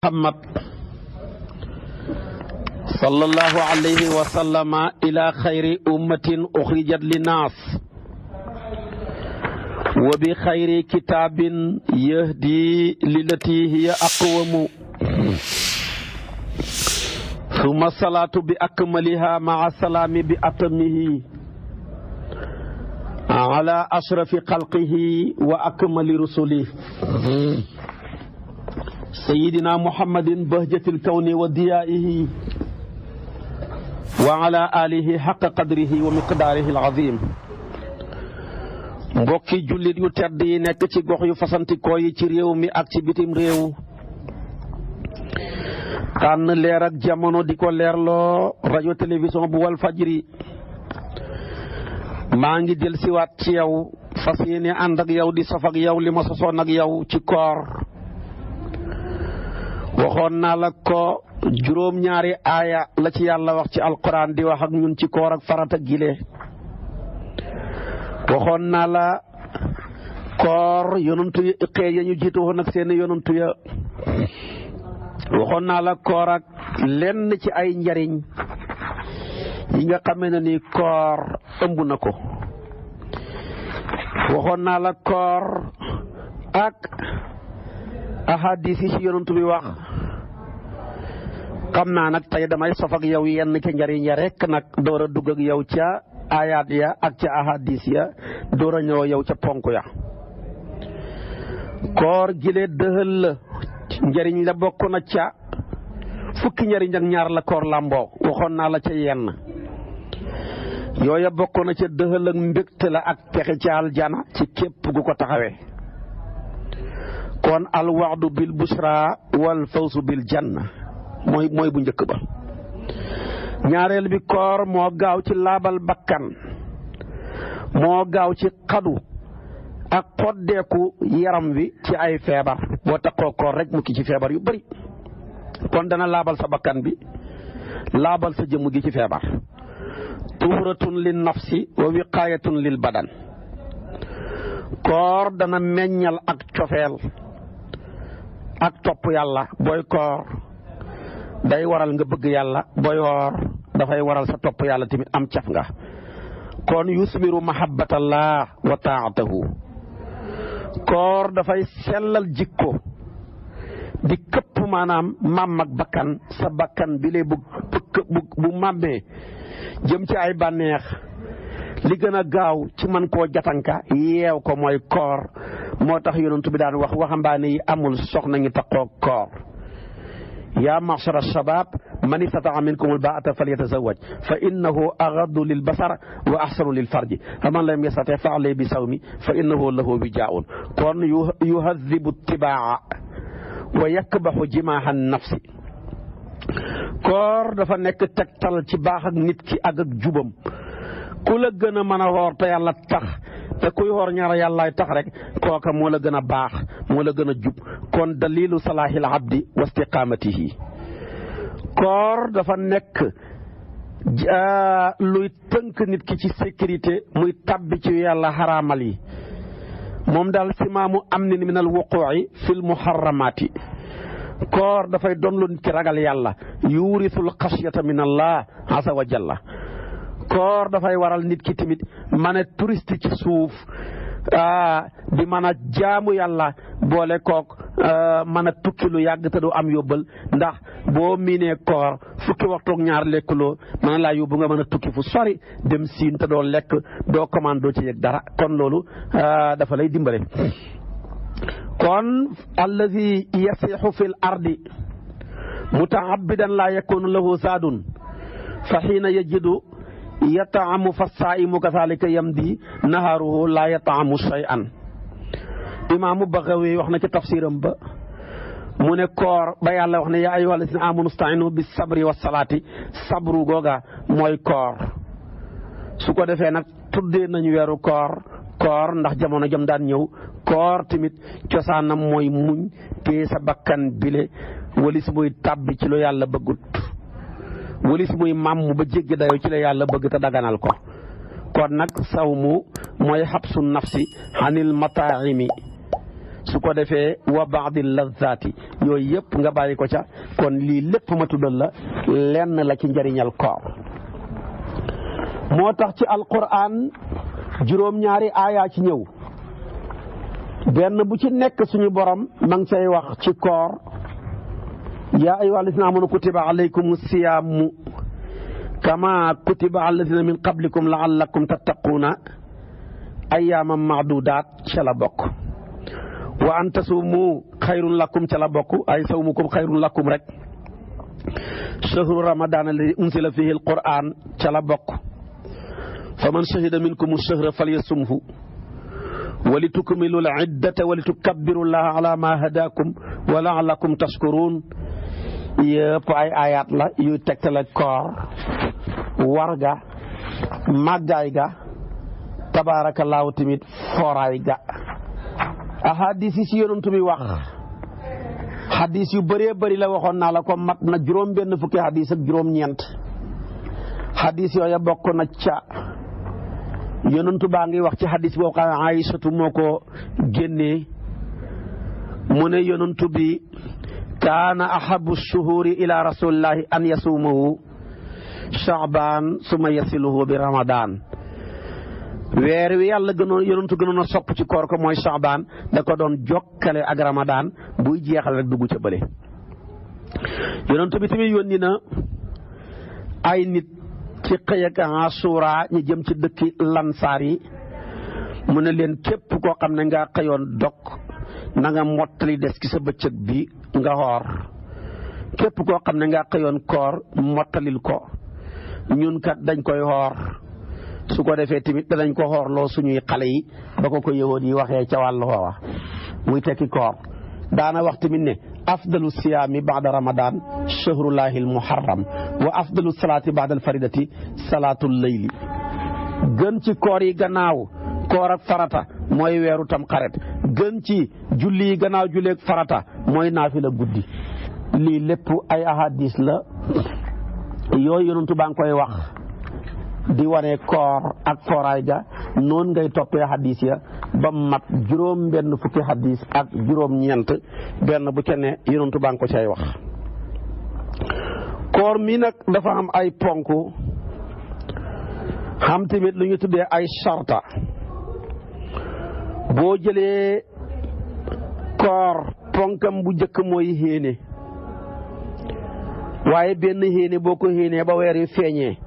Muhammad sallallahu alayhi wa sallama ila xayri ummatin uxrijat linnaas wa bi xayri kitaabin yahdi lillati hiya aqwamu summa salaatu bi akmaliha maa salaami bi atamihi ala ashrafi xalqihi wa akmali rusulihi sayyidina muhammadin bahjatil kawni wa diyaa'ihi wa ala alihi xaqa qadrihi wa miqdaarihi al-aziim. mbokki jullit yu tedd yi nekk ci gox yu fasantikoo yi ci réew mi ak ci bitim réew tànn leer ak jamono di ko leerloo rajo télévision bu wal fajri maa ngi del siwaat ci yow fas yéene ànd ak yow di saf ak yow li ma sosoon ak yow ci koor waxoon naa la ko juróom-ñaari aaya la ci yàlla wax ci alquran di wax ak ñun ci koor ak farata gile waxoon naa la koor yonantu xëy ya ñu jiitu woon ak seen yonantu ya waxoon naa la koor ak lenn ci ay njariñ yi nga xamee ne ni koor ëmb na ko waxoon naa la koor ak ahadis yi ci yonantu bi wax xam naa nag tey damay sof ak yow yenn ca njariñ ya rek nag door a dugg ak yow ca ayaat ya ak ca ahadis ya door a ñëw yow ca ponk ya koor gile dëhël la njariñ la bokk na ca fukki njariñ ak ñaar la koor lamboo waxoon naa la ca yenn yooya bokk na ca dëhël ak mbégte la ak pexe ca aljana ci képp gu ko taxawee kon al waxdu bil bushra wal fawsu bil janna mooy bu njëkk ba. ñaareel bi koor moo gaaw ci laabal bakkan moo gaaw ci xadu ak xoddeeku yaram wi ci ay feebar boo taxoo koor rek mukki ci feebar yu bari kon dana laabal sa bakkan bi laabal sa jëmm gi ci feebar tuhuratun lin nafsi wa wiqaayatun lil badan koor dana meññal ak cofeel ak topp yàlla booy koor day waral nga bëgg yàlla booy woor dafay waral sa topp yàlla tamit am caf nga kon yusmiru mahabbatallah wa taatahu koor dafay sellal jikko di këpp maanaam màmm ak bakkan sa bakkan bi lay bu màmmee jëm ci ay bànneex li gën a gaaw ci man koo jatanka yeew ko mooy koor moo tax yonent bi daan wax waxambaane yi amul soxna ngi taxoo koor yaa ma'shara shabaab man istata'a minkumul baa'ata falyatazawwaj fa innahu aghaddu lil basar wa ahsanu lil farji fa man lam yastati' fa alayhi bi sawmi fa innahu lahu wijaa'un kon yuhadhibu ittibaa'a wa yakbahu jimaaha nafsi koor dafa nekk tegtal ci baax ak nit ki ak jubam ku la gën a mën a woor te yàlla tax te kuy woor ñaar yàllaay tax rek kooka moo la gën a baax moo la gën a jub kon dalilu salaahil abdi wa istiqaamatihi koor dafa nekk luy tënk nit ki ci sécurité muy tabbi ci yàlla xaraamal yi moom daal simaamu amnin min al wuquu'i fil muharramaati koor dafay doon lu nit ki ragal yàlla yuurisul xashyata min allah azza wa jalla koor dafay waral nit ki tamit mën a touriste ci suuf di mën a jaamu yàlla boole kook mën a tukki lu yàgg te du am yóbbal ndax boo miinee koor fukki waxtoog ñaar lekkuloo mën laa yóbbu nga mën a tukki fu sori dem siin te doo lekk doo commande doo ci yëg dara kon loolu dafa lay dimbale kon alladi yasixu fi l ardi mutaabidan laa yakunu lahu zaadun fa xiina yajidu yataamu fa saa'imu kazaalika yamdi nahaaruhu laa yataamu shay'an imaamu Baxawi wax na ci tafsiram ba mu ne koor ba yàlla wax ne yaa ayyuhal lazina aamanu sta'iinu bis sabri was salaati sabru googa mooy koor su ko defee nag tuddee nañu weeru koor ndax jamono jëm daan ñëw koor tamit cosaanam mooy muñ te sa bakkan bile walis muy tàbbi ci lu yàlla bëggut walis muy màmm ba jéggi dayoo ci la yàlla bëgg te daganal ko kon nag sawmu mooy xabsu nafsi anil mataimi su ko defee wa baadil lazzaati yooyu yëpp nga bàyyi ko ca kon lii lépp ma tuddal la lenn la ci njëriñal koor moo tax ci alquran juróom-ñaari aaya ci ñëw benn bu ci nekk suñu borom ma ngi say wax ci koor yaa ayyuhaa llaziina aamanu kutiba alaykumu siyaamu kama kutiba ala llaziina min qablikum la'allakum tattaquuna ayyaaman ma'duudaat ca la bokk wa an tasuumu xayrun lakum ca la bokk ay sawmukum xayrun lakum rek shahru ramadaan alladi unzila fihi alquran ca la bokk fa man shahida minkum ash-shahra falyasumhu wa litukmilu al-iddata wa litukabbiru llaha ala ma hadakum wa la'allakum tashkurun yëpp ay ayat la yu tegtale koor war ga màggaay ga tabaarakallaahu tamit fooraay ga ahadis yi si yonent bi wax hadis yu bëree bëri la waxoon naa la ko mat na juróom benn fukki hadis ak juróom ñeent hadis yooya bokk na ca yonentu baa ngi wax ci hadis boo xam ne Aysatu moo ko génnee mu ne yonentu bi kaana ahabu shuhuri ila rasulillahi an yasuumahu Sha'ban suma yasiluhu bi Ramadan weer wi yàlla yonentu gënoon a sopp ci koor ko mooy Sha'ban da ko doon jokkale ak Ramadan buy jeexal rek dugg ca bële yonentu bi tamit yónni na ay nit ci xëy ak Ashura ñu jëm ci dëkki lansaar yi mu ne leen képp koo xam ne nga xëyoon dog na nga mottali des ci sa bëccëg bi nga xoor képp koo xam ne nga xëyoon koor mottalil ko ñun kat dañ koy xoor su ko defee tamit danañ ko xoorloo suñuy xale yi ba ko yahuud yi waxee ca wàllu xoowa muy tekki koor daana wax tamit ne afdalu siyaami ba'da ramadan shahrullahi almuharram wa afdalu salaati ba'da alfaridati salaatul layli gën ci koor yi gannaaw koor ak farata mooy weeru tam xaret gën ci julli yi gannaaw julleeg farata mooy naafila guddi lii lépp ay ahadis la yooyu yonentu baa ngi koy wax di wane koor ak fooraay ga noonu ngay toppee hadis ya ba mat juróom benn fukki hadis ak juróom ñeent benn bu ca ne yonentu baa ngi ko cay wax koor mi nag dafa am ay ponk xam tamit lu ñu tuddee ay sarta boo jëlee koor ponkam bu njëkk mooy héene waaye benn héene boo ko héenee ba weer yu feeñee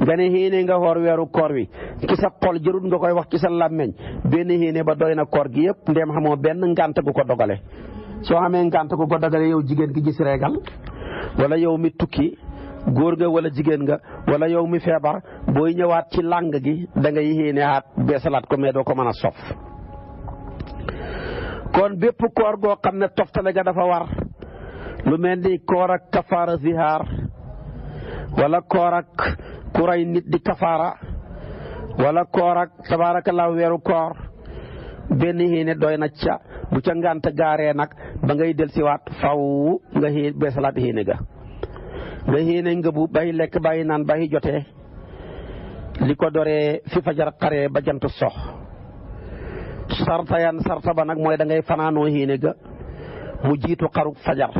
nga ne héene nga xoor weeru koor wi ci sa xol jërut nga koy wax ci sa làmmeñ benn héene ba doy na koor gi yëpp ndéem xamoo benn ngànt gu ko dogale soo xamee ngànt gu ko dogale yow jigéen gi gis reegal wala yow mi tukki góor nga wala jigéen nga wala yow mi feebar booy ñëwaat ci làng gi da ngay héene aat beesalaat ko mais doo ko mën a sof kon bépp koor goo xam ne toftale ga dafa war lu mel ni koor ak kafaara zihaar wala koor ak ku rey nit di kafaara wala koor ak tabaarakallaahu weeru koor benn héene doy na ca bu ca ngànt gaaree nag ba ngay dellusiwaat faw nga beesalaat héene ga nga héene nga bu bay lekk bàyyi naan bàyyi jotee li ko doree fi fajar xaree ba jant sox sarta ba nag mooy da ngay fanaanoo héene ga mu jiitu xaruk fajar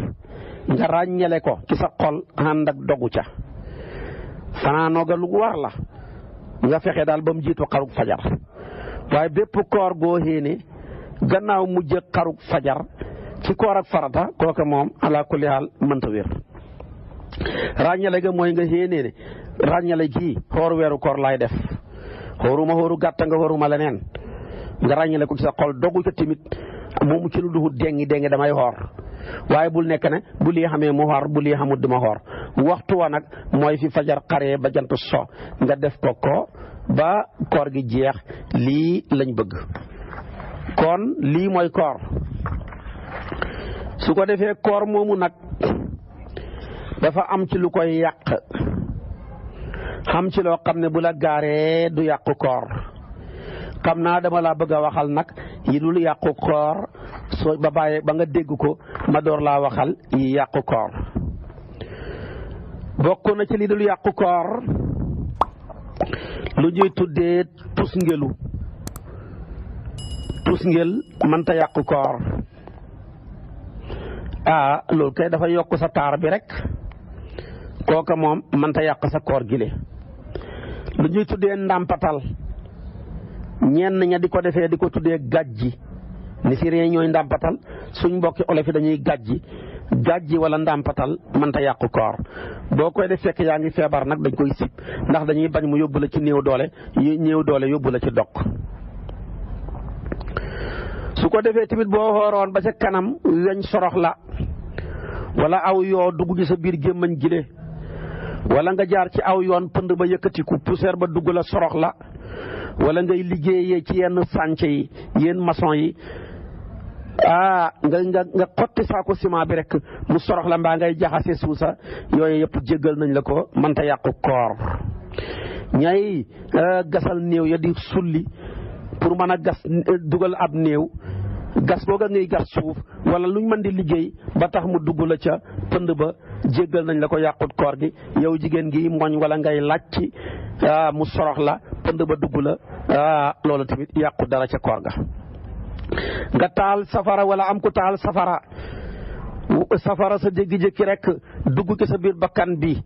nga ràññele ko ci sa xol ànd ak dogu ca fanaanoo ga lu war la nga fexe daal ba mu jiitu xaruk fajar waaye bépp koor goo héene gannaaw mujj xaruk fajar ci koor ak farata kooke moom ala kulli haal mënta wér ràññale ga mooy nga héene ne ràññale gii xoor weeru koor laay def xóoru gàtta nga xóoruma leneen nga ràññale ko ci sa xol dogu ca timit moomu ci lu duhut dengi damay xoor waaye bul nekk ne bu lii xamee mu xoor bu lii xamut duma xoor waxtu wa nag mooy fi fajar xaree ba jant so nga def ko ba koor gi jeex lii lañ bëgg kon lii mooy koor su ko defee koor moomu nag dafa am ci lu koy yàq xam ci loo xam ne bu la gaaree du yàqu koor xam naa dama laa bëgg a waxal nag yi dul yàqu koor soo ba bàyyee ba nga dégg ko ma door laa waxal yi yàqu koor bokk na ci li dul yàqu koor lu ñuy tuddee tusngel mënta yàqu koor loolu kay dafa yokk sa taar bi rek kooka moom mënta yàq sa koor gi le lu ñuy tuddee ndàmpatal ñenn ña di ko defee di ko tuddee gàjji ni si ree ñooy ndàmpatal suñ mbokki olof yi dañuy gàjji wala ndàmpatal mënta yàqu koor boo koy def fekk yaa ngi feebar nag dañ koy sib ndax dañuy bañ mu yóbbu la ci néew doole yóbbu la ci dog su ko defee tamit boo xooroon ba ca kanam weñ sorox la wala aw yoo dugg ci sa biir gémmañ gile wala nga jaar ci aw yoon pënd ba yëkkatiku poussière ba dugg la sorox la wala ngay liggéeyee ci yenn sànce yi yéen maçon yi nga xotti saako ciment bi rek mu sorox la mbaa ngay jaxase suusa yooyu yëpp jéggal nañ la ko mënta yàqu koor ñay gasal néew ya di sulli pour mën a gas dugal ab néew gas googa ngay gas suuf wala luñ mën di liggéey ba tax mu dugg la ca pënd ba jéggal nañ la ko yàqut koor gi yow jigéen gi mooñ wala ngay làcc mu sorox la pënd ba dugg la loolu tamit yàqut dara ca koor ga nga taal safara wala am ku taal safara sa jékki-jékki rek dugg ci sa biir bakkan bi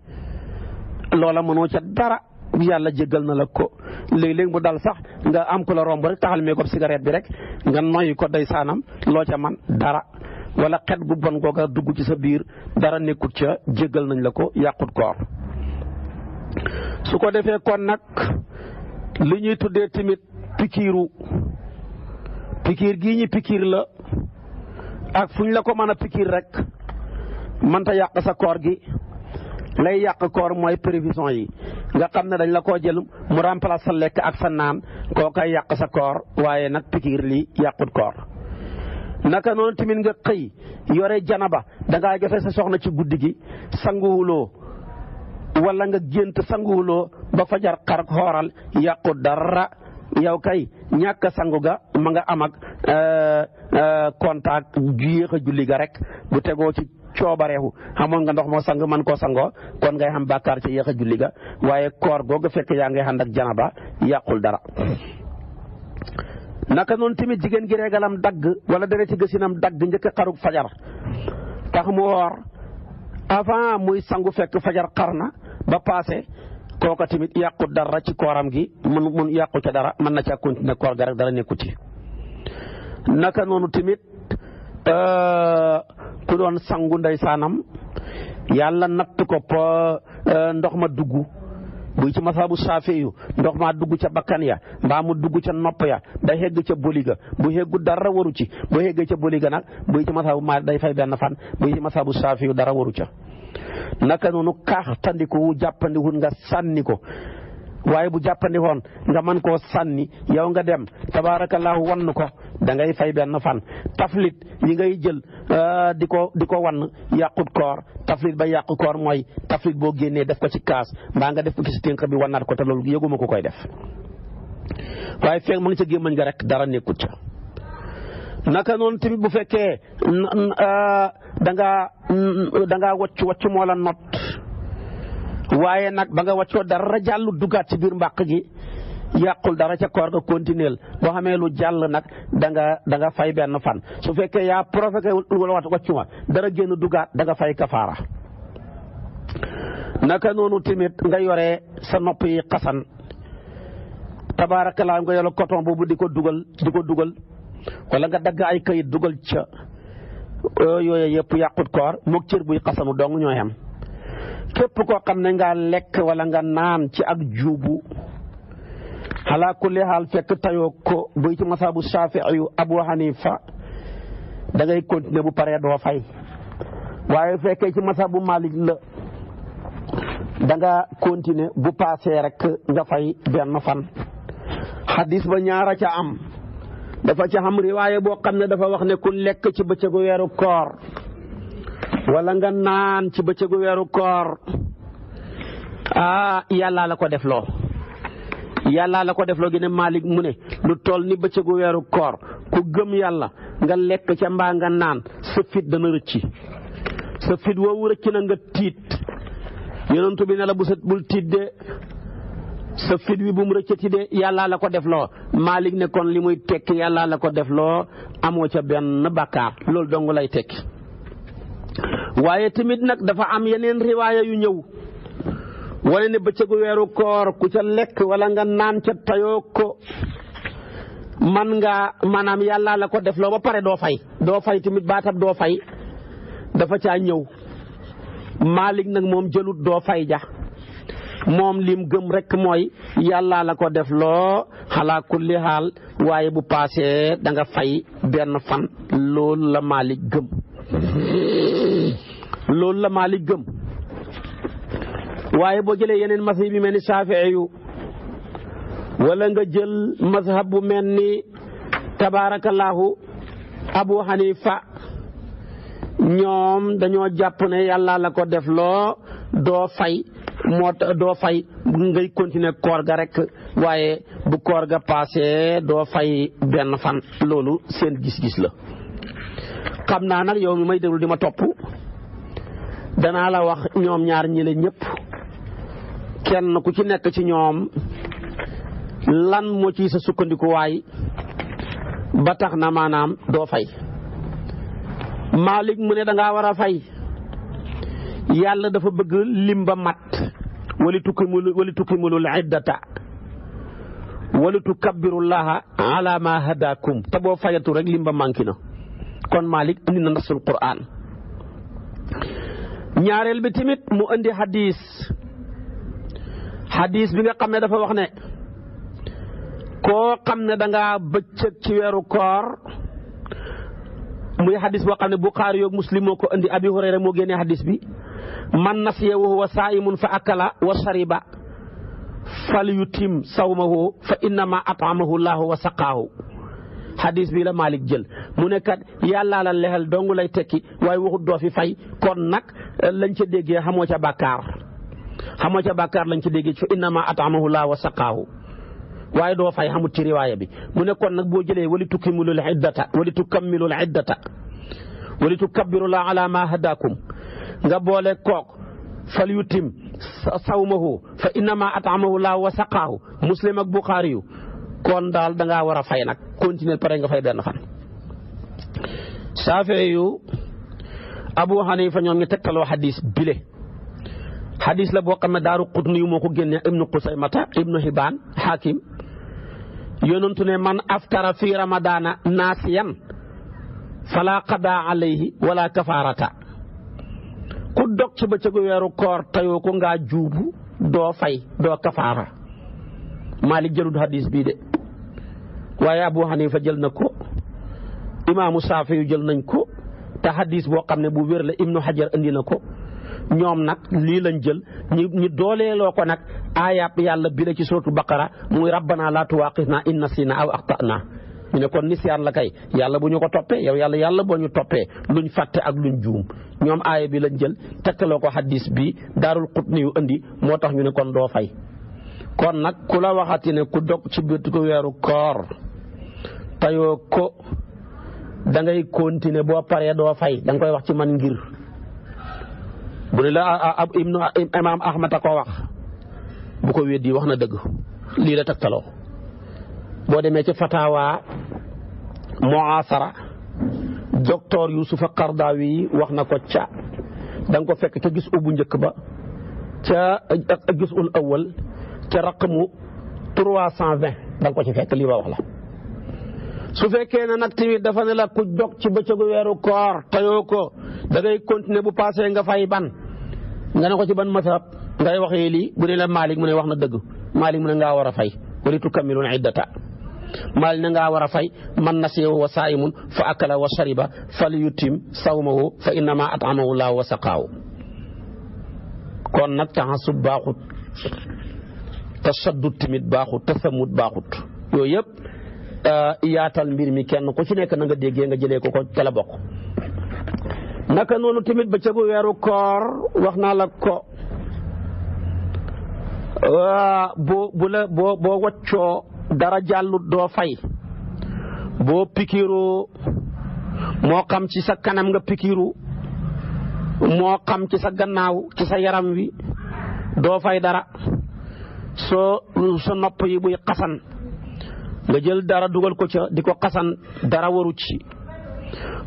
loola mënoo ca dara yàlla jéggal na la ko léeg-léeg mu dal sax nga am ko la romb rek taxal mee ko cigarette bi rek nga noyyi ko day saanam loo ca man dara wala xet gu bon googa dugg ci sa biir dara nekkut ca jéggal nañ la ko yàqut koor su ko defee kon nag li ñuy tuddee tamit pikiir gii ñi pikiir la ak fu ñu la ko mën a pikiir rek mënta yàq sa koor gi lay yàq koor mooy prévision yi nga xam ne dañ la koo jël mu remplace sa lekk ak sa naan koo koy yàq sa koor waaye nag pikiir li yàqut koor naka noonu tamit nga xëy yore janaba dangaa jote sa soxna ci guddi gi sanguwuloo wala nga gént sanguwuloo ba fajar xar xooral yàqut dara yow kay ñàkk sangu ga ma nga am ak contact yéex a julli ga rek bu tegoo ci coobareewu xamoon nga ndox moo sang man koo sangoo kon ngay xam bàkkaar ci yéex a julli ga waaye koor googu fekk yaa ngay ànd ak janaba yàqul dara naka noonu tamit jigéen gi reegalam dagg wala deret ci gësinam dagg njëkk xarug fajar tax mu woor avant muy sangu fekk fajar xar na ba passé kooka tamit yàqu dara ci kooram gi mun yàqu ca dara mën na ca continuer koor ga rek dara nekku ci naka noonu tamit ku doon sangu ndeysaanam yàlla natt ko ndox ma dugg buy ci masaabu Saafiyu ndox maa dugg ca bakkan ya mbaa mu dugg ca nopp ya day hegg ca boliga bu heggu dara waru ci bu heggee ca boliga nag buy ci masaabu Maalik day fay benn fan buy ci masaabu Saafiyu dara waru ca naka noonu kaaxtandiku jàppandikun nga sànni ko waaye bu jàppandikoon nga mën koo sànni yow nga dem tabaarakallaahu wann ko da ngay fay benn fan taflit yi ngay jël di ko wann yàqut koor taflit ba yàqu koor mooy taflit boo génnee def ko ci kaas mbaa nga def ko ci si tënk bi wannaat ko te loolu yëguma ko koy def waaye feeg ma ngi ca gémmañ nga rek dara nekkut ca naka noonu tamit bu fekkee dangaa wacc moo la not waaye nag ba nga waccoo dara jàllu dugaat ci biir mbàq gi yàqul dara ca koor ga continuel boo xamee lu jàll nag da nga fay benn fan su fekkee yaa profité wala waccu ma dara génn dugaat da nga fay kafaara naka noonu tamit nga yore sa nopp yi xasan tabaarakallaa nga yore coton boobu di ko dugal wala nga dagg ay kayit dugal ca yooyu yëpp yàqut koor moog cër buy xasanu dong ñooy am képp koo xam ne nga lekk wala nga naan ci ak juubu xalaa kulli xaal fekk tayoo ko buy ci masaabu Shaafi'i yu Abu Hanifa da ngay continuer bu paree doo fay waaye fekkee ci masaabu Maalik la da nga continuer bu paasee rek nga fay benn fan. xadis ba ñaara ca am dafa ca xam riwaaye boo xam ne dafa wax ne ku lekk ci bëccëgu weeru koor wala nga naan ci bëccëgu weeru koor yàllaa la ko def loo gi ne Malik mu ne lu toll ni bëccëgu weeru koor ku gëm yàlla nga lekk ca mbaa nga naan sa fit dana rëcci sa fit woowu rëcc na nga tiit yonent bi ne la bul tiit de sa fit wi bu mu rëccati de yàllaa la ko def loo Malik ne kon li muy tekki yàllaa la ko def loo amoo ca benn bakkaar loolu dong lay tekki waaye tamit nag dafa am yeneen riwaaya yu ñëw wane ne bëccëgu weeru koor ku ca lekk wala nga naan ca tayoo ko man nga maanaam yàlla la ko def loo ba pare doo fay tamit baatab doo fay dafa caa ñëw Malik nag moom jëlut doo fay ja moom lim gëm rek mooy yàlla la ko def loo xalaa kulli xaal waaye bu paasee da nga fay benn fan loolu la Malik gëm waaye boo jëlee yeneen mazhab yi mel ni Shaafi'i yu wala nga jël mazhab bu mel ni tabaarakallaahu Abu Hanifa ñoom dañoo jàpp ne yàlla la ko def loo doo fay ngay continuer koor ga rek waaye bu koor ga paasee doo fay benn fan loolu seen gis-gis la. xam naa nag yow mi may déglu di ma topp danaa la wax ñoom ñaar ñi la ñëpp kenn ku ci nekk ci ñoom lan moo ci sa sukkandikuwaay ba tax na maanaam doo fay. Malik mu ne dangaa war a fay yàlla dafa bëgg lim ba mat wali tukkimulul iddata wali tukabbirullaha ala ma hadakum te boo fayatu rek lim ba manqué na kon Malik indi na nasul Qur'an. ñaareel bi tamit mu indi hadis bi nga xam ne dafa wax ne koo xam ne dangaa bëccëg ci weeru koor muy hadis boo xam ne Bukhari yoog Muslim moo ko indi Abi Hurayra moo génnee hadis bi man nasiya wa huwa saa'imun fa akala wa shariba falyutim sawmahu fa innama at'amahu Allahu wa saqaahu hadis bi la Malik jël mu ne kat yàllaa la lexal dong lay tekki waaye waxut doo fi fay kon nag lañ ca déggee xamoo ca bàkkaar lañ ca déggee fa innama at'amahu Allahu wa saqaahu waaye doo fay xamut ci riwaaya bi mu ne kon nag boo jëlee wali tukammilul iddata wali tukabbiru la ala ma hadakum nga boole kook fal yutim sawmahu fa innama at'amahu la wa saqaahu Muslim ak Bukhari yu kon daal dangaa war a fay nag continuer pare nga fay benn fan. Shaafi'i yu Abu Hanifa ñoom ngi tegtaloo hadis bile hadis la boo xam ne Daaru Qutni yu moo ko génne Ibnu Qusaymata Ibnu Hibaan Hakim yonentu ne man aftara fi ramadana naasiyan fala qada alayhi wala kafarata ku dog ci bëccëgu weeru koor tayoo ko ngaa juubu doo fay doo kafaara. Malik jëlul hadis bii de waaye Abu Hanifa jël na ko imaamu Saafi yu jël nañ ko te hadis boo xam ne bu wér la Ibnu Hajar indi na ko ñoom nag lii lañ jël ñu dooleeloo ko nag aayaab yàlla bi la ci suratul Baqara muy rabbana la tuwaqifna in nasina aw axtana ñu ne kon nisyaan la kay yàlla bu ñu ko toppee yow yàlla boo ñu toppee luñ fàtte ak luñ juum ñoom aaya bi lañ jël tegtaloo ko hadis bi Daarul Qutni yu indi moo tax ñu ne kon doo fay. kon nag ku la waxati ne ku dog ci biir ko weeru koor tayoo ko da ngay continuer boo paree doo fay da nga koy wax ci man ngir bu ne la imaam Ahmad a ko wax bu ko weddi wax na dëgg lii la tegtaloo boo demee ci fatawa muasara docteur Yusufa Qardawi wax na ko ca da nga ko fekk ca gis bu njëkk ba ca gisul awwal ca raqmu 320 da nga ko ci fekk lii ba wax la. su fekkee ne nag tamit dafa ne la ku dog ci bëccëgu weeru koor tayoo ko da ngay continuer bu passé nga fay ban nga ne ko ci ban mazhab ngay waxee lii bu ne la Malik mu ne wax na dëgg Malik mu ne ngaa war a fay wali tukammilul iddata Malik ne ngaa war a fay man nasiya wa saa'imun fa akala wa shariba falyutim sawmahu fa innama at'amahu Allahu wa saqaahu. kon nag taxasub baaxut tasaddud tamit baaxut tasamut baaxut yooyu yëpp yaatal mbir mi kenn ku ci nekk na nga déggee nga jëlee ko ca la bokk. naka noonu tamit ba cëgu weeru koor wax naa la ko boo waccoo dara jàllut doo fay boo pikiru moo xam ci sa kanam nga pikiru moo xam ci sa gannaaw ci sa yaram wi doo fay dara sa nopp yi buy xasan nga jël dara dugal ko ca di ko xasan dara waru ci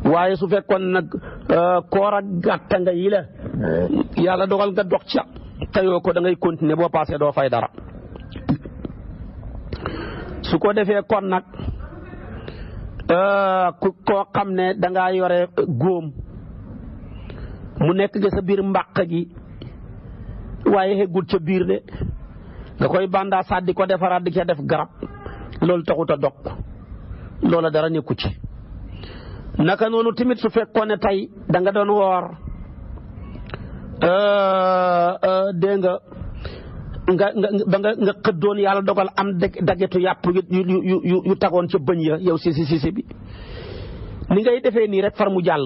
waaye su fekkoon nag koor ak gàtta nga yi la yàlla dogal nga dox ca tayoo ko da ngay continuer boo paasee doo fay dara. su ko defee kon nag koo xam ne dangaa yore góom mu nekk nga sa biir mbàq gi waaye xeggul ca biir de nga koy banda saat di ko defaraat di ca def garab loolu taxut a dog loola dara nekku ci. naka noonu tamit su fekkoon ne tey da nga doon woor dégg nga xëddoon yàlla dogal am dagetu yàpp yu tagoon ca bëñ ya yow si bi ni ngay defee nii rek far mu jàll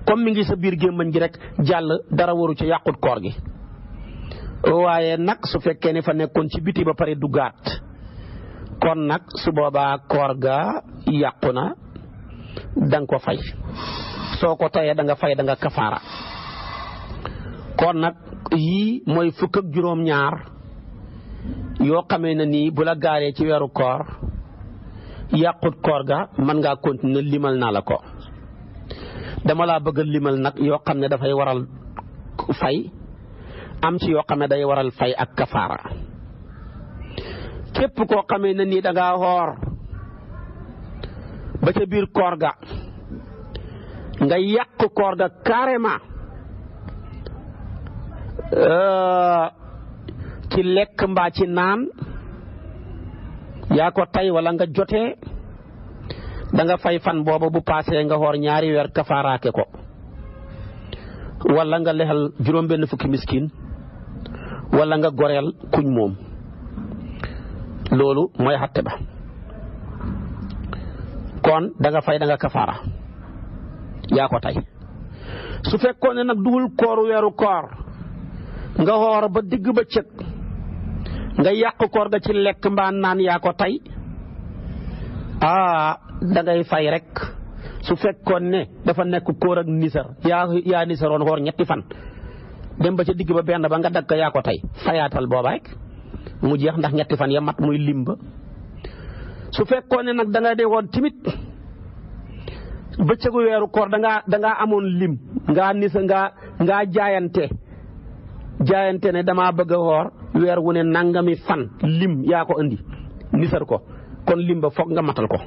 comme mi ngi sa biir gémmañ gi rek jàll dara waru ca yàqut koor gi. waaye nag su fekkee ne fa nekkoon ci biti ba pare duggaat kon nag su boobaa koor ga yàqu na da nga ko fay soo ko tayee da nga fay da nga kafaara. kon nag yii mooy fukk ak juróom-ñaar yoo xamee ne nii bu la gaaree ci weeru koor yàqut koor ga mën ngaa continuer limal naa la ko. dama laa bëgg a limal nag yoo xam ne dafay waral fay am ci yoo xam ne day waral fay ak kafaara. képp koo xamee ne nii da ngaa xoor ba ca biir koor ga nga yàq koor ga carrément ci lekk mbaa ci naan yaa ko tay wala nga jotee da nga fay fan booba bu paasee nga xoor ñaari weer kafaaraake ko wala nga lexal juróom-benn fukki miskin wala nga goreel kuñ moom. loolu mooy xatte ba. kon da nga fay da nga kafaara yaa ko tay. su fekkoon ne nag dugul kooru weeru koor nga xoor ba digg ba cëg nga yàq koor ga ci lekk mbaa naan yaa ko tay da ngay fay rek. su fekkoon ne dafa nekk koor ak nisar yaa nisaroon xoor ñetti fan dem ba ca digg ba benn ba nga dagg yaa ko tay fayaatal booba rek mu jeex ndax ñetti fan ya mat muy lim ba. su fekkoon ne nag da nga deewoon timit bëccëgu weeru koor da ngaa amoon lim ngaa nisa ngaa jaayante ne damaa bëgg a woor weer wu ne nangami fan lim yaa ko indi nisar ko kon lim ba foog nga matal ko.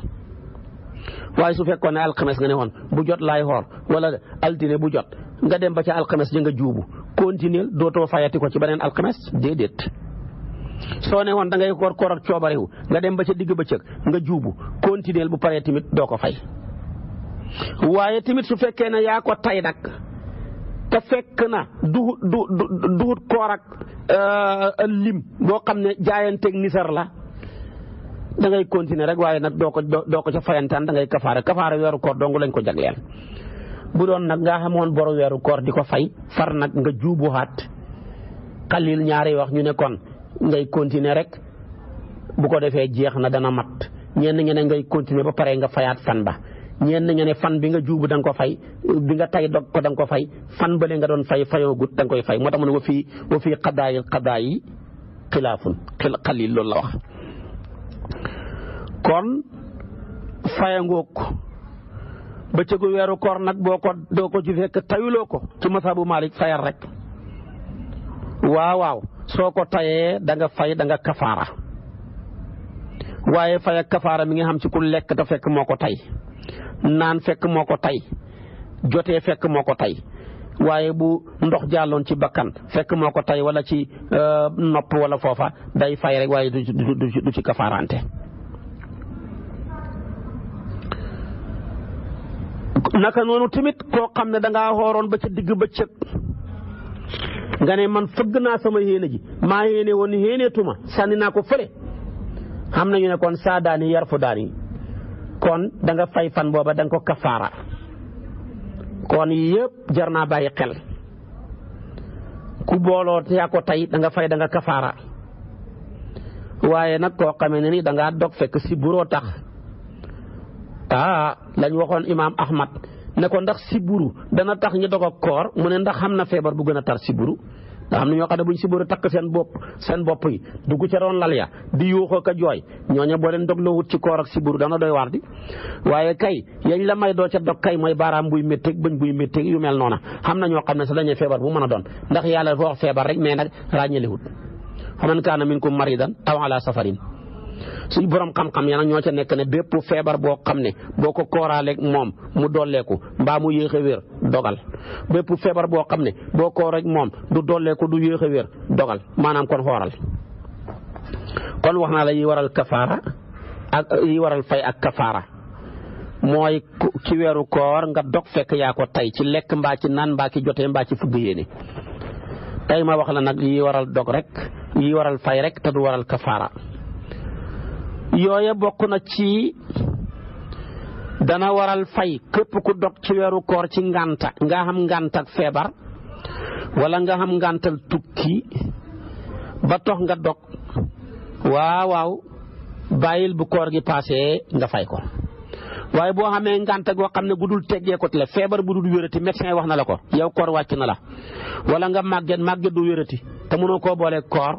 waaye su fekkoon ne alxames nga ne woon bu jot laay xoor wala altine bu jot nga dem ba ca alxames ja nga juubu continuer dootoo fayati ko ci beneen alxames déedéet. soo ne woon da ngay koor ak coobarewu nga dem ba ca digg bëccëg nga juubu continuer bu paree tamit doo ko fay. waaye tamit su fekkee ne yaa ko tay nag te fekk na duhut koor ak lim boo xam ne jaayanteeg nisar la da ngay continuer rek waaye nag doo ko ca fayantaan da ngay kafaara weeru koor dong lañ ko jagleel. bu doon nag nga xamoon boru weeru koor di ko fay far nag nga juubuwaat xalil ñaari wax ñu ne kon ngay continuer rek bu ko defee jeex na dana mat. ñenn ñi ne ngay continuer ba pare nga fayaat fan ba ñenn ñi ne fan bi nga juubu da nga ko fay bi nga tay dog ko da nga ko fay fan bële nga doon fay fayoo gut da nga koy fay moo tax mu ne wa fii qadaayi xilaafun xalil loolu la wax. kon fayangook bëccëgu weeru koor nag doo ko ci fekk tayuloo ko ci masabu Malik fayal rek. waaw soo ko tayee da nga fay da nga kafaara waaye fay ak kafaara mi nga xam ci ku lekk te fekk moo ko tay naan fekk moo ko tay jotee fekk moo ko tay waaye bu ndox jàlloon ci bakkan fekk moo ko tay wala ci nopp wala foofa day fay rek waaye du ci kafaarante. naka noonu tamit koo xam ne da ngaa xooroon ba ca digg bëccëg nga ne man fëgg naa sama yéene ji maa yéene woon yéeneetuma sànni naa ko fële xam nañu ne kon saa daani yar fu daani kon da nga fay fan booba da nga ko kafaara. kon yëpp jar naa bàyyi xel ku booloo te yaa ko tey da nga fay da nga kafaara waaye nag koo xamee ne ni da ngaa dog fekk si buroo tax lañ waxoon imaam Ahmad ne ko ndax siburu dana tax ñu dog ak koor mu ne ndax xam na feebar bu gën a tar siburu nga xam ne ñoo xam ne buñ siburu takk seen bopp yi dugg ca roon lal ya di yuuxoo ka jooy ñooña boo leen dogloo wut ci koor ak siburu dana doy waar di waaye kay yañ la may doo ca dog kay mooy baaraam buy métteeg bëñ buy métteeg yu mel noona xam na ñoo xam ne sax dañuy feebar bu mën a doon ndax yàlla dafa wax feebar rek mais nag ràññaliwut faman kaana minkum maridan aw ala safarin suñ borom xam-xam ya nag ñoo ca nekk ne bépp feebar boo xam ne boo ko kooraaleeg moom mu dolleeku mbaa mu yéex a wér dogal bépp feebar boo xam ne boo kooreeg moom du dolleeku du yéex a wér dogal maanaam kon xooral kon wax naa la yi waral kafaara ak yi waral fay ak kafaara mooy ci weeru koor nga dog fekk yaa ko tey ci lekk mbaa ci naan mbaa ci jotee mbaa ci fugg yéene tey ma wax la nag yi waral dog rek yi waral fay rek te du waral kafaara yooya bokk na ci dana waral fay képp ku dog ci weeru koor ci ngànta nga xam ngànt ak feebar wala nga xam ngàntal tukki ba tax nga dog waaw bàyyil bu koor gi passé nga fay ko waaye boo xamee ngànta goo xam ne gudul teggee ko la feebar bu dul wérati médecin wax na la ko yow koor wàcc na la wala nga màgget du wérati te mënoo koo boolee koor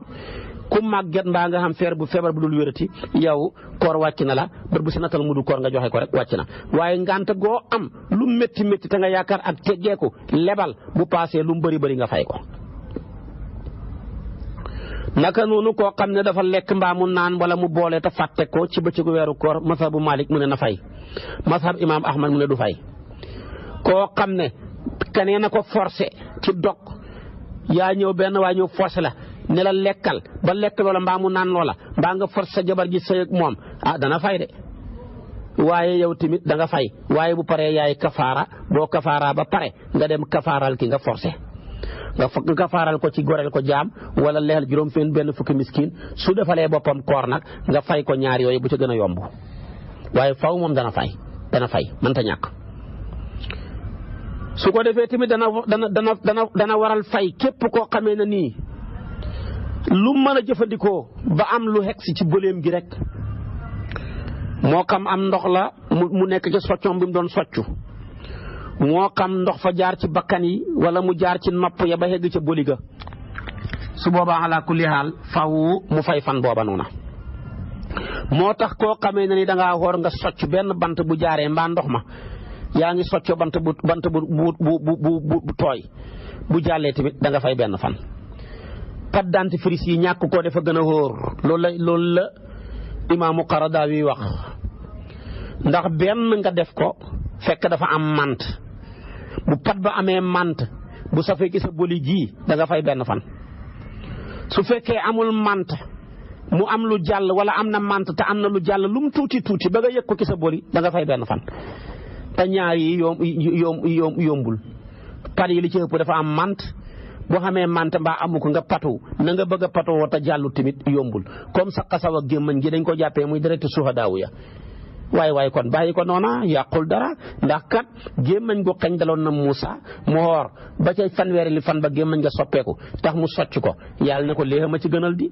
ku màgget mbaa nga xam feebar bu dul wérati yow koor wàcc na la bër bu si natal mu du koor nga joxe ko rek wàcc na waaye ngànta goo am lu métti te nga yaakaar ak teggeeku lebal bu paasee lu mu bëri nga fay ko naka noonu koo xam ne dafa lekk mbaa mu naan wala mu boole te fàtte ko ci bëccëgu weeru koor mazhabu Malik mu ne na fay mazhab Imam Ahmad mu ne du fay koo xam ne keneen na ko forcé ci dog yaa ñëw benn waa ñëw forcé la ne la lekkal ba lekk loola mbaa mu naan loola mbaa nga forcé sa jabar ji sëy ak moom dana fay de waaye yow tamit da nga fay waaye bu paree yaay kafaara boo kafaara ba pare nga dem kafaaral ki nga forcé nga kafaaral ko ci goreel ko jaam wala leel juróom benn fukki miskin su defalee boppam koor nag nga fay ko ñaar yooyu bu ca gën a yomb waaye faw moom dana fay mënta ñàkk su ko defee tamit dana waral fay képp koo xamee na nii lu mën a jëfandikoo ba am lu xegsi ci bëleem gi rek moo xam am ndox la mu nekk ci soccoom bi mu doon soccu moo xam ndox fa jaar ci bakkan yi wala mu jaar ci nopp ya ba xegg ca bëli ga su boobaa ala kulli haal faw mu fay fan booba noona moo tax koo xamee ne ni da ngaa xoor nga socc benn bant bu jaaree mbaa ndox ma yaa ngi soccoo bant bu tooy bu jàllee tamit da nga fay benn fan. pâte dentifrice yi ñàkk koo dafa gën a wóor loolu la imaamu Qaradaawi wax ndax benn nga def ko fekk dafa am mant bu pat ba amee mant bu safee ki sa boli gii da nga fay benn fan su fekkee amul mant mu am lu jàll wala am na mant te am na lu jàll lu mu tuuti ba nga yëg ko ki sa boli da nga fay benn fan te ñaar yi yombul pat yi li ci ëpp dafa am mant boo xamee mante mbaa amu ko nga patu na nga bëgg a patoo te jàllu tamit yombul comme sa xasaw ak gémmañ gi dañ ko jàppee muy direct suhadaawu ya waaye kon bàyyi ko noona yàqul dara ndax kat gémmañ gu xeñ daloon na Muusa mu xoor ba ca fanweeri li fan ba gémmañ nga soppeeku tax mu socc ko yàlla ne ko léegi ma ci gënal di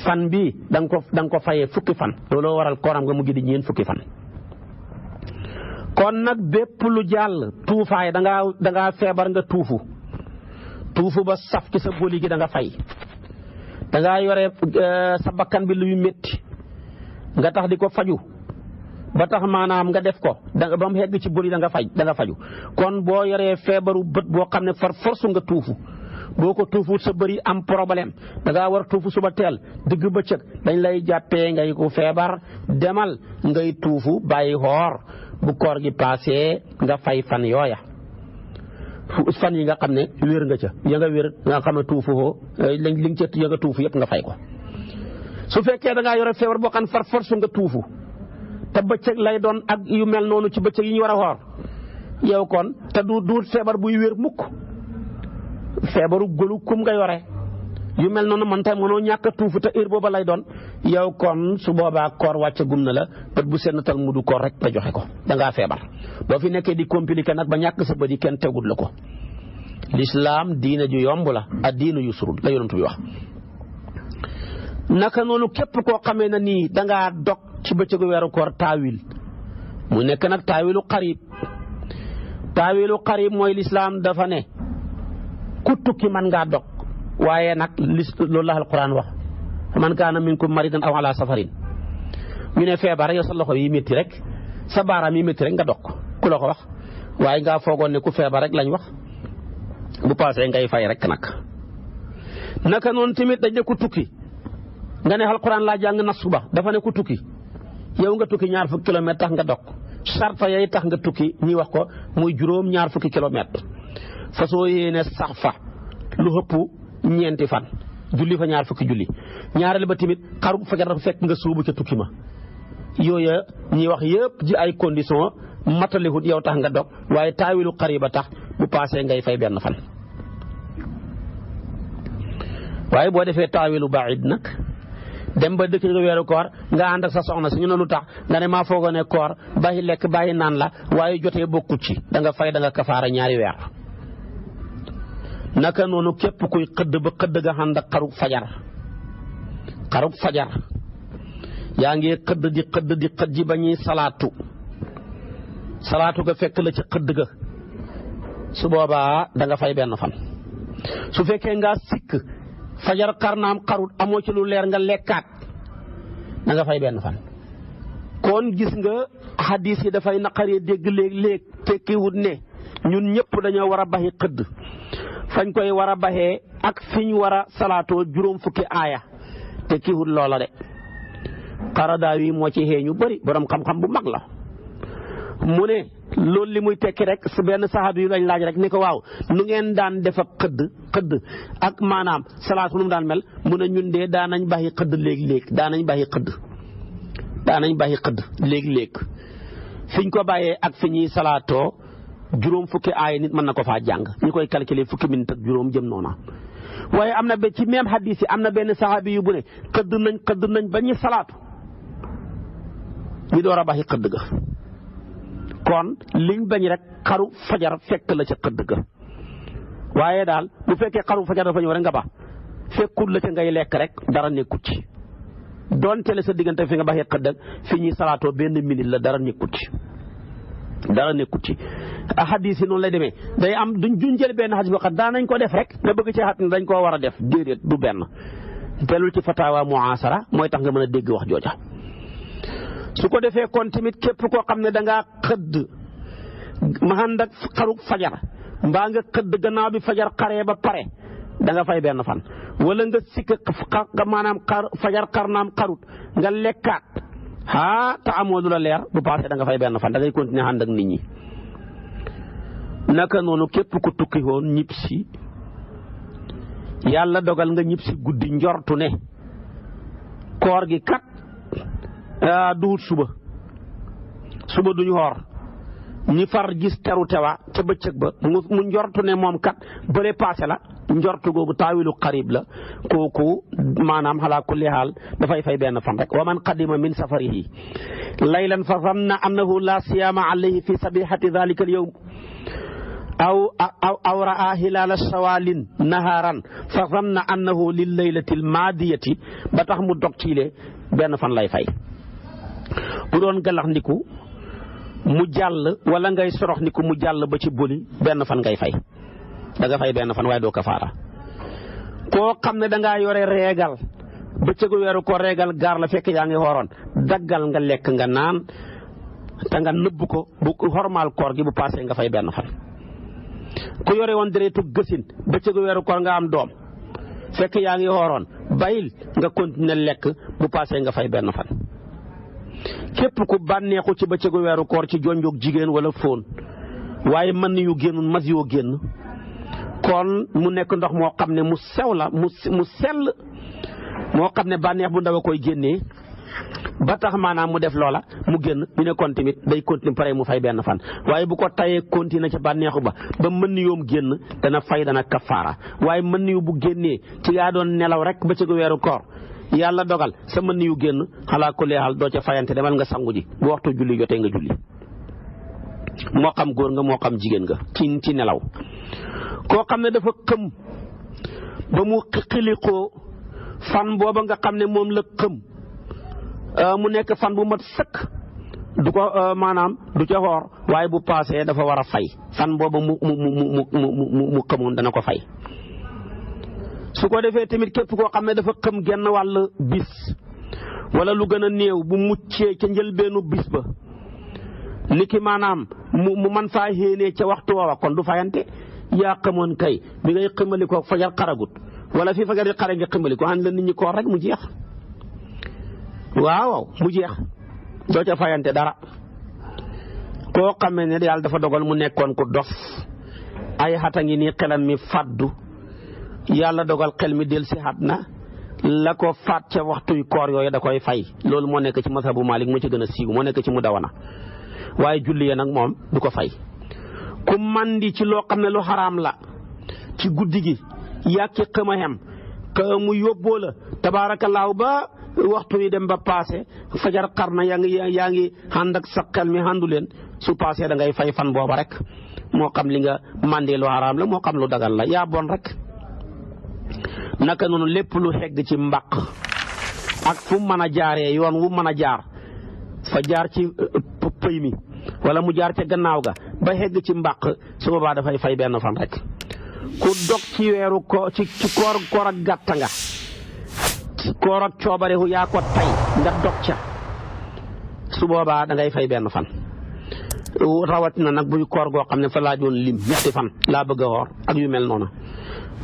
fan bi da nga ko fayee fukki fan looloo waral kooram nga mujj di ñeen fukki fan kon nag bépp lu jàll tuufaay da ngaa feebar nga tuufu ba saf ci sa boli gi da nga fay da ngaa yore sa bakkan bi luy métti nga tax di ko faju ba tax maanaam nga def ko ba mu xegg ci boli da nga faju kon boo yoree feebaru bët boo xam ne far force nga tuufu boo ko tuufu sa bëri am problème da ngaa war tuufu suba teel digg bëccëg dañ lay jàppee ngay ko feebar demal ngay tuufu bàyyi xoor bu koor gi passé nga fay fan yooya fan yi nga xam ne wér nga ca ya nga wér nga xam ne tuufu ko li nga ca ya nga tuufu yëpp nga fay ko su fekkee da ngaa yore feebar boo xam ne far force nga tuufu te bëccëg lay doon ak yu mel noonu ci bëccëg yi ñu war a xoor yow kon te du feebar buy wér mukk feebaru gëlu kum nga yore yu mel noonu man tey mënoo ñàkk a tuufu te heure booba lay doon yow kon su boobaa koor wàcce gum na la bët bu sennatal mu du koor rek nga joxe ko da ngaa feebar boo fi nekkee di compliqué nag ba ñàkk sa bët yi kenn tegut la ko lislaam diina ju yomb la ak diina yu surul la yonent bi wax naka noonu képp koo xamee na nii da ngaa dog ci bëccëgu weeru koor taawil mu nekk nag taawilu xarib mooy lislaam dafa ne ku tukki man ngaa dog waaye nag loolu la alquran wax man kaana minkum maridan aw ala safarin ñu ne feebar yow sa loxo yi métti rek sa baaraam yi métti rek nga dog ku la ko wax waaye ngaa foogoon ne ku feebar rek lañ wax bu paasee ngay fay rek nag. naka noonu tamit dañ ne ku tukki nga ne alquran laa jàng nasu ba dafa ne ku tukki yow nga tukki ñaar fukki kilomètre tax nga dog sarta yay tax nga tukki ñuy wax ko muy juróom ñaar fukki kilomètre fa soo yéene sax fa lu ëpp ñeenti fan julli fa ñaar fukki julli ñaareel ba tamit xaru fajar dafa fekk nga suubu ca tukki ma yooya ñuy wax yëpp ji ay condition matalihut yow tax nga dog waaye taawilu xariba tax bu paasee ngay fay benn fan. waaye boo defee taawilu baid nag dem ba dëkk nga weeru koor nga ànd ak sa soxna si ñu ne lu tax nga ne maa foogoo ne koor bàyyi lekk bàyyi naan la waaye jotee bokkut ci da nga fay da nga kafaara ñaari weer. naka noonu képp kuy xëdd ba xëdd nga ànd ak xarub fajar yaa ngi xëdd di xëdd ba ñuy salaatu ga fekk la ci xëdd ga su boobaa da nga fay benn fan. su fekkee nga sikk fajar xar naam xarut amoo ci lu leer nga lekkaat da nga fay benn fan. kon gis nga hadis yi dafay naqaree dégg léeg-léeg tekkiwut ne ñun ñëpp dañoo war a baxi xëdd fañ koy war a baxee ak fiñ war a salaatoo juróom fukki aaya tekkiwut loola de. Qaradaawi moo ci xeeñu bëri borom xam-xam bu mag la mu ne loolu li muy tekki rek su benn saxaabi yu lañ laaj rek ni ko waaw nu ngeen daan def ak xëdd ak maanaam salaat nu mu daan mel mu ne ñun de daanañ baxi xëdd léeg-léeg daanañ baxi xëdd léeg-léeg fiñ ko bàyyee ak fi ñuy salaatoo juróom fukki aaya nit mën na ko faa jàng ñu koy calculer fukki minute ak juróom jëm noona waaye am na ba ci même hadis yi am na benn saxaabi yu bu ne xëdd nañ ba ñu salaatu ñu door a baxi xëdd ga kon liñ bañ rek xaru fajar fekk la ca xëdd ga waaye daal bu fekkee xaru fajar dafa ñëw rek nga ba fekkul la ca ngay lekk rek dara nekkut ci donte la sa diggante fi nga baxee xëdd ak fi ñuy salaatoo benn minute la dara nekkut ci hadis yi noonu lay demee day am duñ jël benn hadis boo xam daanañ ko def rek nga bëgg ci xat ne dañ koo war a def déedéet du benn telul ci fatawa muasara mooy tax nga mën a dégg wax jooja. su ko defee kon tamit képp koo xam ne da ngaa xëdd ma ànd ak xaru fajar mbaa nga xëdd gannaaw bi fajar xaree ba pare da nga fay benn fan wala nga sikk maanaam fajar xar naam xarut nga lekkaat te amoo lu la leer bu paasee da nga fay benn fan da ngay continuer ànd ak nit ñi. naka noonu képp ku tukki woon ñib si yàlla dogal nga ñib si guddi njortu ne koor gi kat duut suba duñu xoor ñi far gis teru tewa ca bëccëg ba mu njortu ne moom kat bële paase la njortu googu taawilu xarib la kooku maanaam xalaa kulli xaal dafay fay benn fan rek wa man qadima min safarihi laylan fa zanna annahu la siyaama alayhi fi sabihati dhalika al yawm aw raa hilaala shawalin naharan fa zanna annahu lil laylati al maadiyati ba tax mu dog ciile benn fan lay fay. bu doon galax ndiku mu jàll wala ngay sorox ndiku mu jàll ba ci boli benn fan ngay fay da nga fay benn fan waaye doo kafaara. koo xam ne da ngaa yore reegal bëccëgu weeru ko reegal gaar la fekk yaa ngi xooroon daggal nga lekk nga naan te nga nëbb ko bu xormaal koor gi bu paasee nga fay benn fan. ku yore woon deretu gësin bëccëgu weeru koor nga am doom fekk yaa ngi xooroon bayil nga continuer lekk bu paasee nga fay benn fan. képp ku bànneexu ci bëccëgu weeru koor ci jonjoog jigéen wala fóon waaye mën yu génnul mas yoo génn kon mu nekk ndox moo xam ne mu sew la mu sell moo xam ne bànneex bu ndaw a koy génnee ba tax maanaam mu def loola mu génn ñu ne kon tamit day continuer pare mu fay benn fan waaye bu ko tayee continuer ca bànneexu ba mën yoom génn dana fay dana kafaara waaye mën yu bu génnee ci yaa doon nelaw rek bëccëgu weeru koor yàlla dogal sa mën yu génn xalaa ko leexal doo ca fayante demal nga sangu ji bu waxtu julli jotee nga julli moo xam góor nga moo xam jigéen nga ci nelaw. koo xam ne dafa xëm ba mu xilikoo fan booba nga xam ne moom la xëm mu nekk fan bu mat sëkk du ko maanaam du ca xoor waaye bu paasee dafa war a fay fan booba mu xamoon dana ko fay. su ko defee tamit képp koo xam ne dafa xëm genn wàll bis wala lu gën a néew bu muccee ca njëlbeenu bis ba niki maanaam mu man faa xéenee ca waxtu woowa kon du fayante yaa xamoon kay bi ngay xëmalikoo fajar xaragut wala fii fajar di xare nga xëmalikoo ànd la nit ñi koor rek mu jeex waaw mu jeex doo ca fayante dara. koo xamee ne yàlla dafa dogal mu nekkoon ku dof ay xata ngi nii xelam mi fàddu yàlla dogal xel mi del si xat na la ko faat ca waxtuy koor yooyu da koy fay loolu moo nekk ci mazhabu Malik moo ci gën a siiw moo nekk ci mu dawana waaye julli nag moom du ko fay. ku mandi ci loo xam ne lu xaraam la ci guddi gi yàkki xëmaxem ka mu yóbboo la tabaarakallaahu ba waxtu yi dem ba passé fajar xar na yaa ngi ànd ak sa xel mi àndu leen su passé da ngay fay fan booba rek moo xam li nga mandee lu xaraam la moo xam lu dagal la yaa bon rek. naka noonu lépp lu xegg ci mbaq ak fu mën a jaaree yoon wu mën a jaar fa jaar ci pëy mi wala mu jaar ca gannaaw ga ba xegg ci mbaq su boobaa dafay fay benn fan rek. ku dog ci weeru ko ci koor ak gàtta nga koor ak coobarewu yaa ko tay nga dog ca su boobaa da ngay fay benn fan. rawatina nag buy koor goo xam ne fa laajoon lim ñetti fan laa bëgg a woor ak yu mel noonu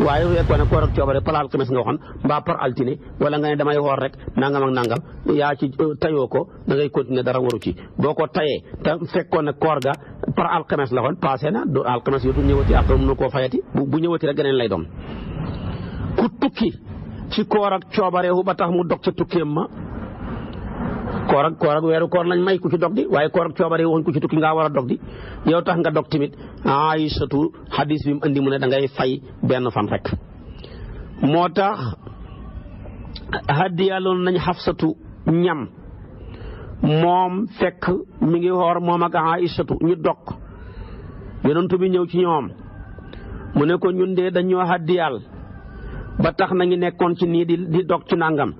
waaye su fekkoon ne koor ak coobare par alxames nga waxoon mbaa par altine wala nga ne damay woor rek nangam ak nangam yaa ci tayoo ko da ngay continuer dara waru ci boo ko tayee te fekkoon ne koor ga par alxames la woon passé na do alxames yootu ñëwati après mun na koo fayati bu ñëwati rek geneen lay doon. ku tukki ci koor ak coobarewu ba tax mu dog ca tukkeem ma koor ak weeru koor lañ may ku ci dog di waaye koor ak coobare waxuñ ku ci tukki ngaa war a dog di yow tax nga dog tamit Aysatu hadis bi mu andi mu ne da ngay fay benn fan rek. moo tax hadiyaloon nañ Xafsatu ñam moom fekk mi ngi xoor moom ak Aysatu ñu dog yonent bi ñëw ci ñoom mu ne ko ñun de dañoo hadiyal ba tax nañu nekkoon ci nii di dog ci nangam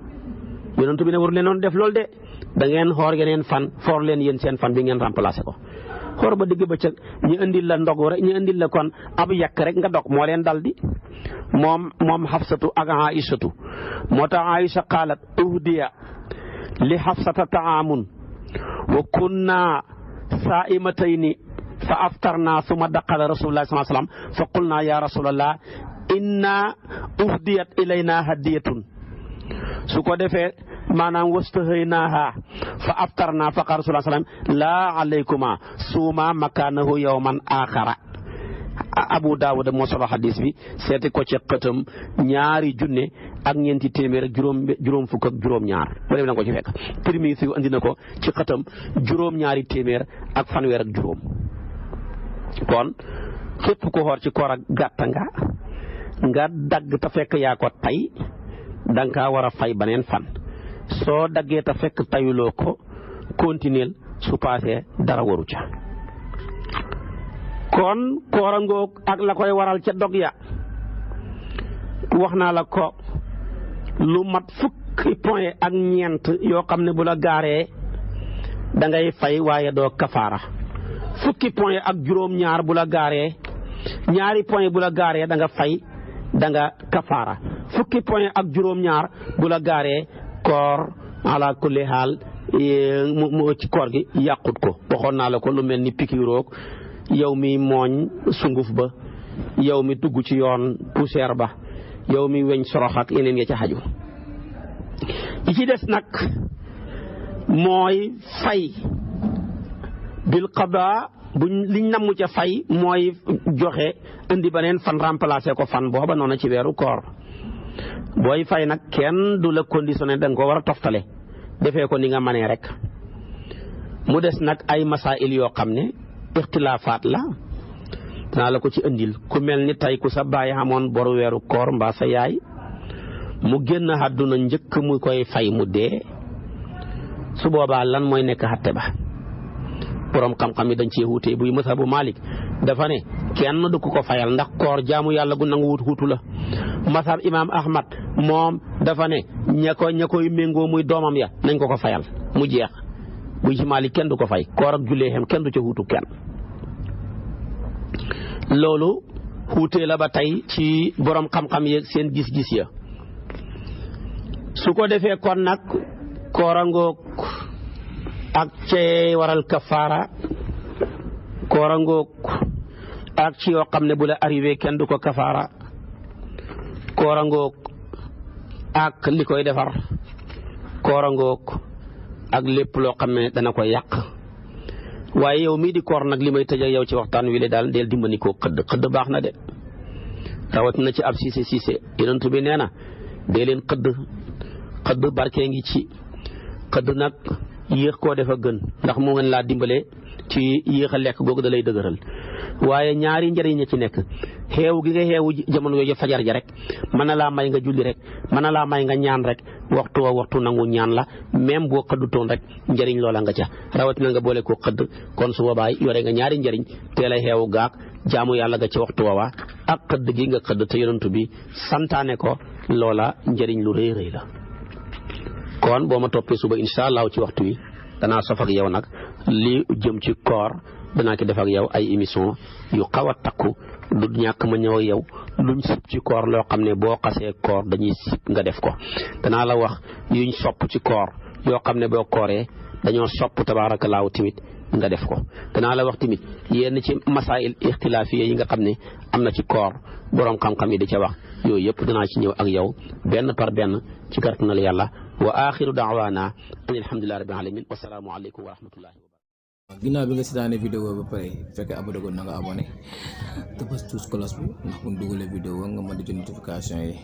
yonent bi ne waru leen doon def loolu de. da ngeen xoor yeneen fan foor leen yéen seen fan bi ngeen remplacé ko xoor ba digg bëccëg ñu indil la ndog rek ñu indil la kon ab yàq rek nga dog moo leen dal di moom Xafsatu ak Aysatu moo tax Aysa qaalat uhdiya li Xafsata taamun wa kunna saa'imatayni fa aftarna summa daqala rasulullah sallallahu alayhi wasallam fa qulna ya rasulallah inna uhdiyat ilayna hadiyatun su ko defee maanaam wastahaynaaha fa aftarna fa qaala rasulullah sallam laa alaykuma suuma makaanahu yawman aaxara. Abu Daawud moo solo xadis bi seeti ko ci xëtam 2,000 ak ñeenti téeméer ak juróom fukk ak juróom-ñaar ba léegi da nga ko ci fekk. Tirmisi andi na ko ci xëtam 2 téeméer ak fanweer ak juróom. kon képp ku xoor ci koor ak gàtta nga dagg te fekk yaa ko tay da nga kaa war a fay beneen fan. soo daggee te fekk tayuloo ko continuer su paasee dara waru ca. kon koorangoog ak la koy waral ca dog ya wax naa la ko lu mat fukki point ak ñeent yoo xam ne bu la gaaree da ngay fay waaye doo kafaara. fukki point ak juróom-ñaar bu la gaaree ñaari point bu la gaaree da nga fay da nga kafaara. fukki point ak juróom-ñaar bu la gaaree koor ala kulli xaal mu ci koor gi yàqut ko waxoon naa la ko lu mel ni pikiroog yow mi mooñ sunguf ba yow mi dugg ci yoon poussière ba yow mi weñ sorox ak yeneen ya ca xaju. yi ci des nag mooy fay bil qada buñ liñ namm ca fay mooy joxe indi beneen fan remplacer ko fan booba noonu ci weeru koor. booy fay nag kenn du la conditionné da nga ko war a toftale defee ko ni nga manee rek. mu des nag ay masail yoo xam ne ixtilaafaat la danaa la ko ci indil ku mel ni tey ku sa baay xamoon boru weeru koor mbaa sa yaay mu génn àdduna njëkk mu koy fay mu dee su boobaa lan mooy nekk xatte ba. borom xam-xam yi dañ cee wuute buy mazhabu Malik dafa ne kenn du ko fayal ndax koor jaamu yàlla gu nangu wuutu la. mazhab Imam Ahmad moom dafa ne ña koy méngoo muy doomam ya nañ ko fayal mu jeex. buy ci Malik kenn du ko fay koor ak jullee xem kenn du ca wuutu kenn. loolu xuutee la ba tey ci borom xam-xam yeeg seen gis-gis ya su ko defee kon nag koorangoog ak cee waral kafaara koorangoog ak ci yoo xam ne bu la arrivé kenn du ko kafaara koorangoog ak li koy defar koorangoog ak lépp loo xam ne dana ko yàq waaye yow mii di koor nag li may tëj ak yow ci waxtaan wi le daal del dimbali koo xëdd baax na de rawatina ci ab siise yonent bi nee na dee leen xëdd barkee ngi ci xëdd nag yéex koo def a gën ndax moo ngeen laa dimbale ci yéex a lekk googu da lay dëgëral waaye ñaari njëriñ ña ci nekk xeewu gi nga xeewu jamono yooyu fajar ja rek mën na laa may nga julli rek mën na laa may nga ñaan rek waxtu nangu ñaan la même boo xëddutoon rek njëriñ loola nga ca rawatina nga boole ko xëdd kon su boobaay yore nga ñaari njëriñ teel a xeewu gaag jaamu yàlla ga ci waxtu woowa ak xëdd gi nga xëdd te yonent bi santaane ko loola njëriñ lu rëy rëy la kon boo ma toppee suba incha allah ci waxtu wi danaa sof ak yow nag li jëm ci koor danaa ki def ak yow ay émission yu xaw a takku du ñàkk ma ñëw ak yow luñ sib ci koor loo xam ne boo xasee koor dañuy sib nga def ko danaa la wax yuñ sopp ci koor yoo xam ne boo kooree dañoo sopp tabaarakallaahu tamit nga def ko danaa la wax tamit yenn ci masail ixtilaafiya yi nga xam ne am na ci koor boroom xam-xam yi di ca wax yooyu yëpp danaa ci ñëw ak yow benn par benn ci kàttanal yàlla wa axiru daawaana an alhamdulillahi rabbil alamin wa salaamu aleykum wa rahmatullahi wa barakatuh. ginnaaw bi nga seetaanee vidéo ba pare fekkee abonné goon na nga abonné te bës tous cloche bi ndax bu ñu dugalee vidéo nga mën di jot notification yi